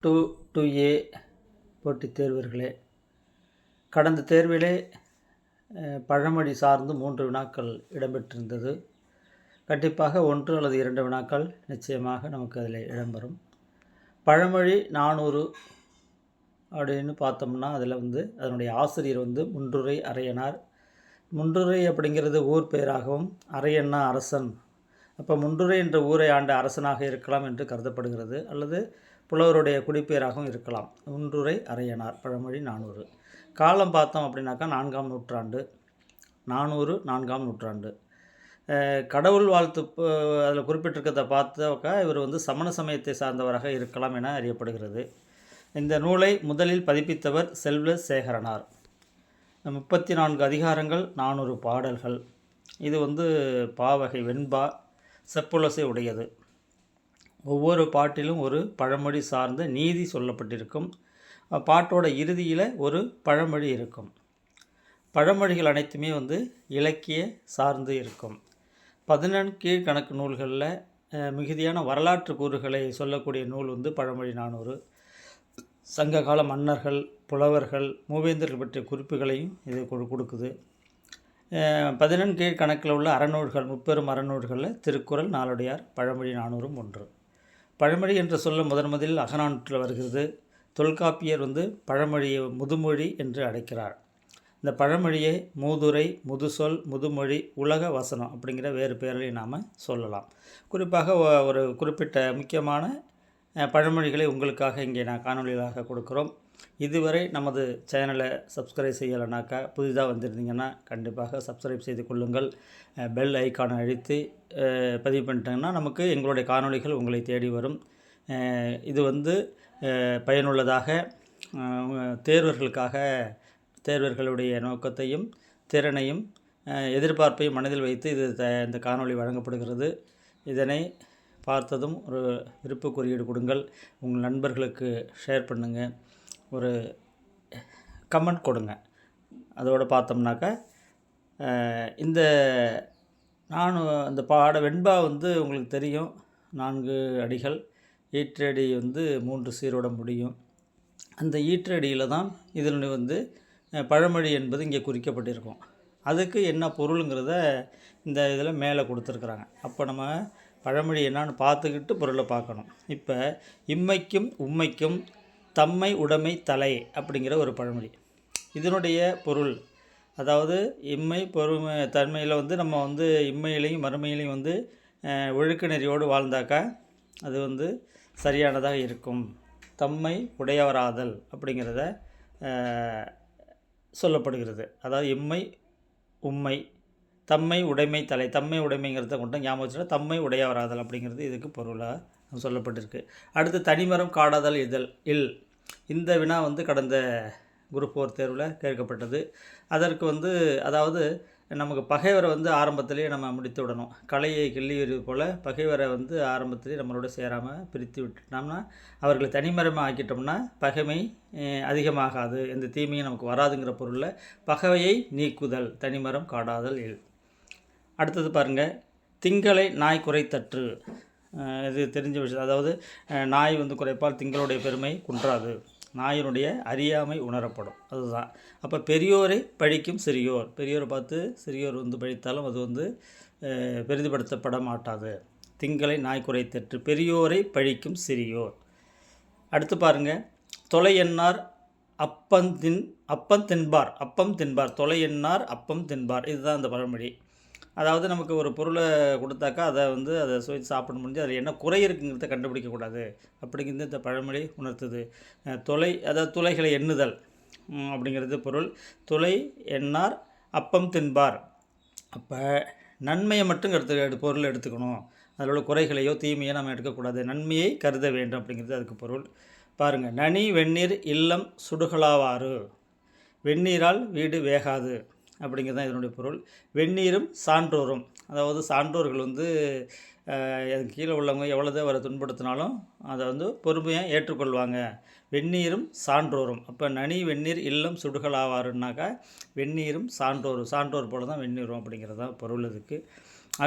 2A போட்டித் தேர்வர்களே, கடந்த தேர்விலே பழமொழி சார்ந்து 3 வினாக்கள் இடம்பெற்றிருந்தது. கண்டிப்பாக 1 அல்லது 2 வினாக்கள் நிச்சயமாக நமக்கு அதில் இடம்பெறும். பழமொழி 400 அப்படின்னு பார்த்தோம்னா, அதில் அதனுடைய ஆசிரியர் முன்றுரை அரையனார். முன்றுரை அப்படிங்கிறது ஊர் பெயராகவும், அரையன்னா அரசன். அப்போ முன்றுரை என்ற ஊரை ஆண்ட அரசனாக இருக்கலாம் என்று கருதப்படுகிறது, அல்லது புலவருடைய குடிப்பெயராகவும் இருக்கலாம். முன்றுரை அரையனார். பழமொழி 400. காலம் பார்த்தோம் அப்படின்னாக்கா 4ஆம் நூற்றாண்டு. 400 4ஆம் நூற்றாண்டு. கடவுள் வாழ்த்து அதில் குறிப்பிட்டிருக்கிறத பார்த்தாக்கா இவர் சமண சமயத்தை சார்ந்தவராக இருக்கலாம் என அறியப்படுகிறது. இந்த நூலை முதலில் பதிப்பித்தவர் செல்வ சேகரனார். 34 அதிகாரங்கள், 400 பாடல்கள். இது பாவகை, வெண்பா, செப்புலசை உடையது. ஒவ்வொரு பாட்டிலும் ஒரு பழமொழி சார்ந்த நீதி சொல்லப்பட்டிருக்கும். பாட்டோட இறுதியில் ஒரு பழமொழி இருக்கும். பழமொழிகள் அனைத்துமே இலக்கிய சார்ந்து இருக்கும். 14 கீழ்கணக்கு நூல்களில் மிகுதியான வரலாற்று கூறுகளை சொல்லக்கூடிய நூல் பழமொழி 400. சங்ககால மன்னர்கள், புலவர்கள், மூவேந்தர்கள் பற்றிய குறிப்புகளையும் இது கொடுக்குது. 14 கீழ்கணக்கில் உள்ள அறநூல்கள், முப்பெரும் அறநூல்களில் திருக்குறள், நாலடியார், பழமொழி 400 ஒன்று. பழமொழி என்ற சொல்ல முதலில் அகநானூற்றில் வருகிறது. தொல்காப்பியர் பழமொழியை முதுமொழி என்று அழைக்கிறார். இந்த பழமொழியை மூதுரை, முதுசொல், முதுமொழி, உலக வசனம் அப்படிங்கிற வேறு பெயர்களையும் நாம் சொல்லலாம். குறிப்பாக ஒரு குறிப்பிட்ட முக்கியமான பழமொழிகளை உங்களுக்காக இங்கே நான் காணொலிகளாக கொடுக்குறோம். இதுவரை நமது சேனலை சப்ஸ்கிரைப் செய்யலைனாக்கா, புதிதாக வந்திருந்தீங்கன்னா கண்டிப்பாக சப்ஸ்கிரைப் செய்து கொள்ளுங்கள். பெல் ஐக்கானை அழுத்தி பதிவு பண்ணிட்டீங்கன்னா நமக்கு எங்களுடைய காணொளிகள் உங்களை தேடி வரும். இது பயனுள்ளதாக தேர்வர்களுடைய நோக்கத்தையும் திறனையும் எதிர்பார்ப்பையும் மனதில் வைத்து இந்த காணொளி வழங்கப்படுகிறது. இதனை பார்த்ததும் ஒரு விருப்ப குறியீடு கொடுங்கள். உங்கள் நண்பர்களுக்கு ஷேர் பண்ணுங்கள். ஒரு கமெண்ட் கொடுங்க. அதோடு பார்த்தோம்னாக்கா இந்த வெண்பா உங்களுக்கு தெரியும். 4 அடிகள், ஈற்றடி 3 சீரோட முடியும். அந்த ஈற்றடியில் தான் இதனுடைய பழமொழி என்பது இங்கே குறிக்கப்பட்டிருக்கும். அதுக்கு என்ன பொருளுங்கிறத இந்த இதில் மேலே கொடுத்துருக்குறாங்க. அப்போ நம்ம பழமொழி என்னான்னு பார்த்துக்கிட்டு பொருளை பார்க்கணும். இப்போ இம்மைக்கும் உம்மைக்கும் தம்மை உடைமை தலை அப்படிங்கிற ஒரு பழமொழி. இதனுடைய பொருள், அதாவது இம்மை பொறுமை தன்மையில் நம்ம இம்மையிலையும் மறுமையிலையும் ஒழுக்க நெறியோடு வாழ்ந்தாக்கா அது சரியானதாக இருக்கும். தம்மை உடையவராதல் அப்படிங்கிறத சொல்லப்படுகிறது. அதாவது இம்மை உம்மை, தம்மை உடைமை தலை. தம்மை உடைமைங்கிறத கொண்டு ஞாபகம் வச்சுன்னா தம்மை உடையவராதல் அப்படிங்கிறது இதுக்கு பொருளாக சொல்லப்பட்டிருக்கு. அடுத்து தனிமரம் காடாதல் இல். இந்த வினா கடந்த குரூப் 4 தேர்வில் கேட்கப்பட்டது. அதற்கு அதாவது நமக்கு பகைவரை ஆரம்பத்திலேயே நம்ம முடித்து விடணும். களையை கிள்ளியது போல் பகைவரை ஆரம்பத்திலே நம்மளோட சேராமல் பிரித்து விட்டுட்டோம்னா, அவர்களை தனிமரமாக ஆக்கிட்டோம்னா பகைமை அதிகமாகாது, எந்த தீமையும் நமக்கு வராதுங்கிற பொருளில் பகைவையை நீக்குதல், தனிமரம் காடாதல் இல். அடுத்தது பாருங்கள், திங்களை நாய் குறைத்தற்று. இது தெரிஞ்ச விஷயம். அதாவது நாய் குறைப்பால் திங்களுடைய பெருமை குன்றாது, நாயினுடைய அறியாமை உணரப்படும், அதுதான். அப்போ பெரியோரை பழிக்கும் சிறியோர். பெரியோரை பார்த்து சிறியோர் பழித்தாலும் அது பெரிதுபடுத்தப்பட மாட்டாது. திங்களை நாய் குறைத்தற்று, பெரியோரை பழிக்கும் சிறியோர். அடுத்து பாருங்கள், தொலை எண்ணார் அப்பம் தின்பார். தொலை எண்ணார் அப்பம் தின்பார். இதுதான் அந்த பழமொழி. அதாவது நமக்கு ஒரு பொருளை கொடுத்தாக்கா அதை சுவைத்து சாப்பிட முடிஞ்சு அதில் என்ன குறை இருக்குங்கிறத கண்டுபிடிக்கக்கூடாது அப்படிங்கிறது இந்த பழமொழி உணர்த்துது. அதாவது துளைகளை எண்ணுதல் அப்படிங்கிறது பொருள். துளை எண்ணார் அப்பம் தின்பார். அப்போ நன்மையை மட்டும் பொருள் எடுத்துக்கணும். அதில் உள்ள குறைகளையோ தீமையோ நம்ம எடுக்கக்கூடாது, நன்மையை கருத வேண்டும் அப்படிங்கிறது அதுக்கு பொருள். பாருங்கள், நனி வெந்நீர் இல்லம் சுடுகளாவாறு. வெந்நீரால் வீடு வேகாது அப்படிங்கிறது தான் இதனுடைய பொருள். வெந்நீரும் சான்றோரும், அதாவது சான்றோர்கள் கீழே உள்ளவங்க எவ்வளோதான் அவரை துன்படுத்தினாலும் அதை பொறுமையாக ஏற்றுக்கொள்வாங்க. வெந்நீரும் சான்றோரும். அப்போ நனி வெந்நீர் இல்லம் சுடுகளாவாருன்னாக்கா வெந்நீரும் சான்றோர் போல தான் வெந்நீரும் அப்படிங்கிறது தான் பொருள் இதுக்கு.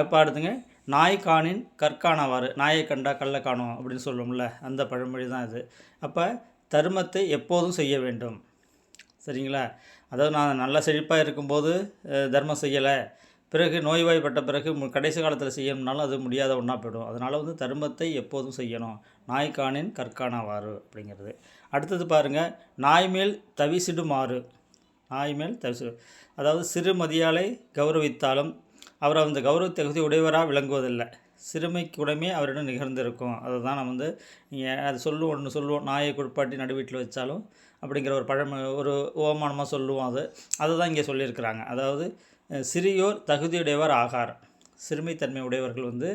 அப்போ அடுத்துங்க, நாய் காணின் கற்காணவாறு, நாயை கண்டா கல்லை காணும் அப்படின்னு சொல்லுவோம்ல, அந்த பழமொழி தான் இது. அப்போ தர்மத்தை எப்போதும் செய்ய வேண்டும். சரிங்களா? அதாவது நான் நல்லா செழிப்பாக இருக்கும்போது தர்மம் செய்யலை, பிறகு நோய்வாய்ப்பட்ட பிறகு கடைசி காலத்தில் செய்யணும்னாலும் அது முடியாத ஒன்றா போய்டும். அதனால் வந்து தர்மத்தை எப்போதும் செய்யணும். நாய் காணின் கற்காணவாறு அப்படிங்கிறது. அடுத்தது பாருங்கள், நாய் மேல் தவிசிடுமாறு. நாய் மேல் தவிசிடு, அதாவது சிறு மதியாலை கௌரவித்தாலும் அவர் அந்த கௌரவ தகுதி உடையவராக விளங்குவதில்லை. சிறுமைக்குடமே அவரிடம் நிகழ்ந்திருக்கும். அதை தான் நம்ம வந்து நீங்கள் அது ஒன்று சொல்லுவோம், நாயை குளிப்பாட்டி நடு வீட்டில் வச்சாலும் அப்படிங்கிற ஒரு ஒரு ஓமானமாக சொல்லுவோம். அதை தான் இங்கே சொல்லியிருக்கிறாங்க. அதாவது சிறியோர் தகுதியுடையவர் ஆகார், சிறுமைத்தன்மை உடையவர்கள் வந்து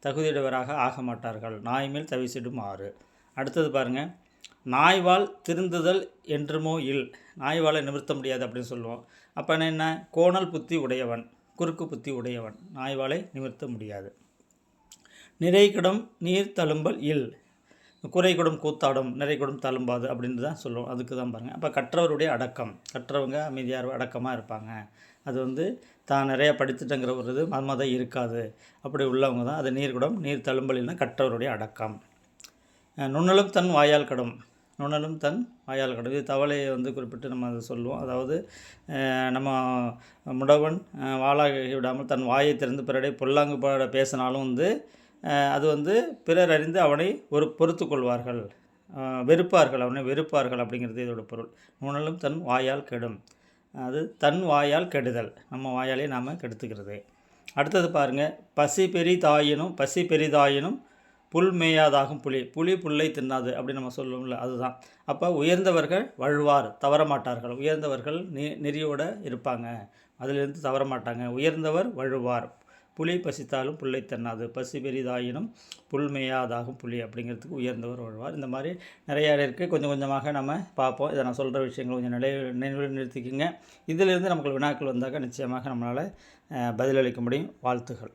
தகுதியுடையவராக ஆக மாட்டார்கள். நாய் மேல் தவிசிடும் ஆறு. அடுத்தது பாருங்கள், நாய்வால் திருந்துதல் என்றுமோ இல். நாய்வாலை நிமிர்த்த முடியாது அப்படின்னு சொல்லுவோம். அப்போ என்ன, கோணல் புத்தி உடையவன், குறுக்கு புத்தி உடையவன், நாய்வாலை நிமிர்த்த முடியாது. நிறைகுடம் நீர் தழும்பல் இல். குறைகுடம் கூத்தாடும், நிறைகுடம் தழும்பாது அப்படின்னு தான் சொல்லுவோம். அதுக்கு தான் பாருங்கள். அப்போ கற்றவருடைய அடக்கம், கற்றவங்க அமைதியாக அடக்கமாக இருப்பாங்க. அது வந்து தான் நிறையா படித்துட்டங்கிற ஒரு இது மதம் இருக்காது. அப்படி உள்ளவங்க தான் அது நீர்குடம் நீர் தழும்பல்னா கற்றவருடைய அடக்கம். நுண்ணலும் தன் வாயால் கடும், நுண்ணலும் தன் வாயால் கடும். இது தவளையை வந்து குறிப்பிட்டு நம்ம அதை சொல்லுவோம். அதாவது நம்ம முடவன் வாளாக விடாமல் தன் வாயை திறந்து பிறரை பொல்லாங்கு பாட பேசினாலும் வந்து அது வந்து பிறர் அறிந்து அவனை பொறுத்து கொள்வார்கள், வெறுப்பார்கள், அவனை வெறுப்பார்கள் அப்படிங்கிறது இதோட பொருள். நுணலும் தன் வாயால் கெடும், அது தன் வாயால் கெடுதல், நம்ம வாயாலே நாம் கெடுத்துக்கிறது. அடுத்தது பாருங்கள், பசி பெரிதாயினும் புல் மேயாதாகும் புலி. புல்லை தின்னாது அப்படின்னு நம்ம சொல்லுவோம்ல, அதுதான். அப்போ உயர்ந்தவர்கள் வழுவார், தவறமாட்டார்கள். உயர்ந்தவர்கள் நெறியோடு இருப்பாங்க, அதிலிருந்து தவறமாட்டாங்க. உயர்ந்தவர் வழுவார். புலி பசித்தாலும் புல்லை தின்னாது, பசி பெரிதாயினும் புல் மேயாதாகும் புலி அப்படிங்கிறதுக்கு உயர்ந்தவர் வழுவார். இந்த மாதிரி நிறையா இருக்குது. கொஞ்சம் கொஞ்சமாக நம்ம பார்ப்போம். இதை நான் சொல்கிற விஷயங்கள் கொஞ்சம் நினைவில் நிறுத்திக்குங்க. இதிலிருந்து நமக்கு வினாக்கள் வந்தாக்க நிச்சயமாக நம்மளால் பதிலளிக்க முடியும். வாழ்த்துகள்.